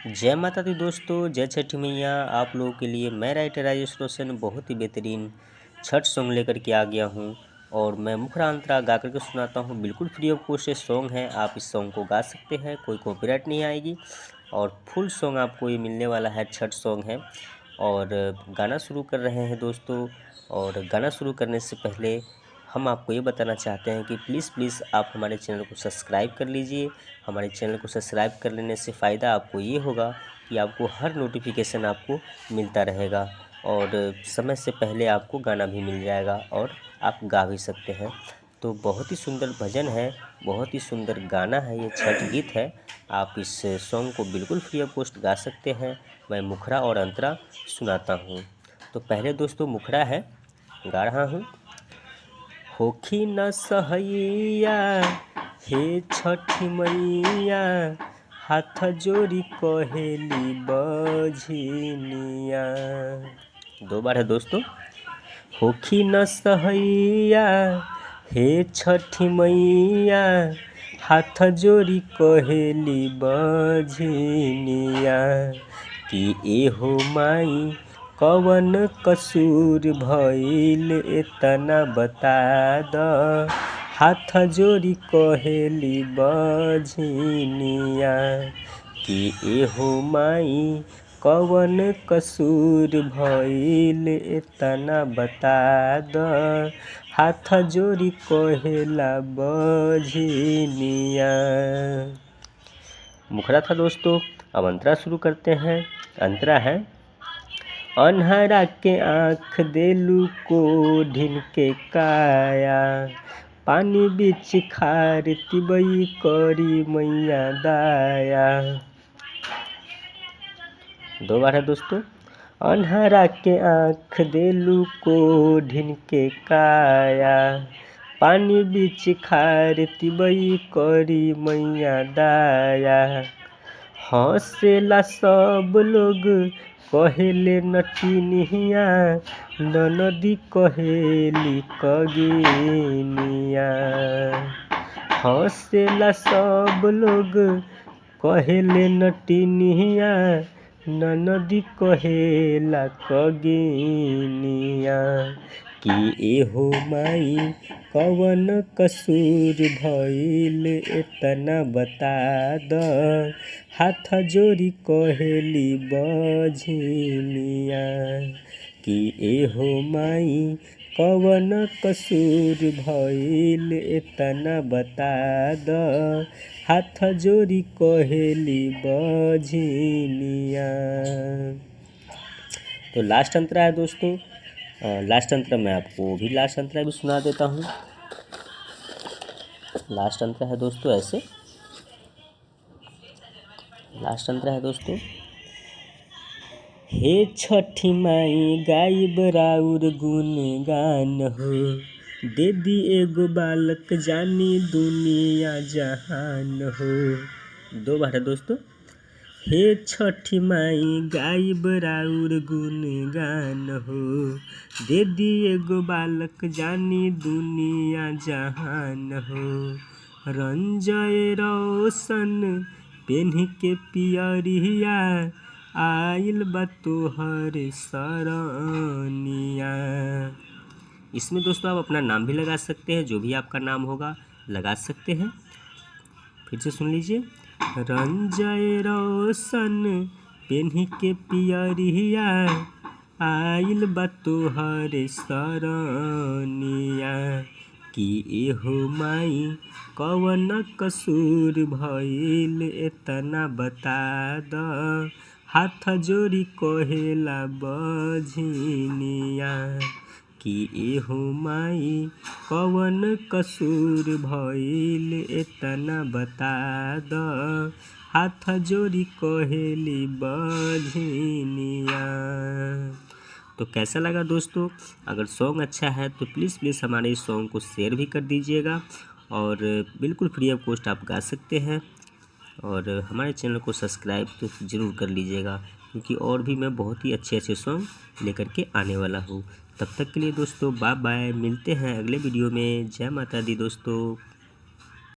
जय माता दी दोस्तों, जय छठी मैया। आप लोगों के लिए मैं राइटर राजेश रोशन बहुत ही बेहतरीन छठ सॉन्ग लेकर के आ गया हूँ। और मैं मुखरा अंतरा गा करके सुनाता हूँ। बिल्कुल फ्री ऑफ कॉस्ट सॉन्ग है, आप इस सॉन्ग को गा सकते हैं, कोई कॉपीराइट नहीं आएगी। और फुल सॉन्ग आपको ये मिलने वाला है, छठ सॉन्ग है। और गाना शुरू कर रहे हैं दोस्तों। और गाना शुरू करने से पहले हम आपको ये बताना चाहते हैं कि प्लीज़ आप हमारे चैनल को सब्सक्राइब कर लीजिए। हमारे चैनल को सब्सक्राइब कर लेने से फ़ायदा आपको ये होगा कि आपको हर नोटिफिकेशन आपको मिलता रहेगा और समय से पहले आपको गाना भी मिल जाएगा और आप गा भी सकते हैं। तो बहुत ही सुंदर भजन है, बहुत ही सुंदर गाना है, ये छठ गीत है। आप इस सॉन्ग को बिल्कुल फ्री ऑफ कॉस्ट गा सकते हैं। मैं मुखरा और अंतरा सुनाता हूँ। तो पहले दोस्तों मुखरा है, गा रहा हूँ। होखी न सहैया हे छठी मैया, हाथ जोड़ी कहेली बझनिया। दो बार है दोस्तों। होखी न सहैया हे छठी मैया, हाथ जोड़ी कहेली बझनिया। कि एहो माई कवन कसूर भइल एतना बता द, हाथ जोड़ी कहेली बझनिया। कि एहो माई कवन कसूर भइल एतना बता द, हाथ जोड़ी कहेला बझनिया। मुखरा था दोस्तों। अब अंतरा शुरू करते हैं। अंतरा है। अन्हरा के आँख देलू को ढिन के काया, पानी बीच खार तिबई करी मैया दाया। दो बार है दोस्तों। अन्हरा के आँख देलू को ढिन के काया, पानी बीच खार तिबई करी मैया दाया। हंसेला सब लोग कहेले नटिनिया, ननदी कहेली कगिनिया। हंसेला सब लोग कहेले नटिनिया, ननदी कहेला कगिनिया। कि एहो माई कवन कसूर भइल एतना बता द, हाथ जोड़ी कहेली बझनिया। कि एहो माई कवन कसूर भइल एतना बता द, हाथ जोड़ी कहेली बझनिया। तो लास्ट अंतरा है दोस्तों। लास्ट अंतरा मैं आपको भी लास्ट अंतरा भी सुना देता हूँ। लास्ट अंतरा है दोस्तों ऐसे। लास्ट अंतरा है दोस्तों। हे छठी माई गायब राउर गुणगान हो, दे दी एगो बालक जानी दुनिया जहान हो। दो बार है दोस्तों। हे छठी माई गायब राउर गुणगान हो, दे दी एगो बालक जानी दुनिया जहान हो। रंजय रोशन पेन्ही के पियरिया, आइल बा तोहर सरनिया। इसमें दोस्तों आप अपना नाम भी लगा सकते हैं, जो भी आपका नाम होगा लगा सकते हैं। फिर से सुन लीजिए। रंजय रोशन पेन्ही के पियरिया, आइल बा तोहर सरनिया। कि एहो माई कवन कसूर भइल एतना बता द, हाथ जोड़ी कहेला बझनिया। कि एहो माई कवन कसूर भइल एतना बता द, हाथ जोड़ी कहेली बझनिया। तो कैसा लगा दोस्तों? अगर सॉन्ग अच्छा है तो प्लीज़ हमारे इस सॉन्ग को शेयर भी कर दीजिएगा। और बिल्कुल फ्री ऑफ कॉस्ट आप गा सकते हैं। और हमारे चैनल को सब्सक्राइब तो ज़रूर कर लीजिएगा, क्योंकि और भी मैं बहुत ही अच्छे सॉन्ग लेकर के आने वाला हूँ। तब तक के लिए दोस्तों बाय बाय। मिलते हैं अगले वीडियो में। जय माता दी दोस्तों।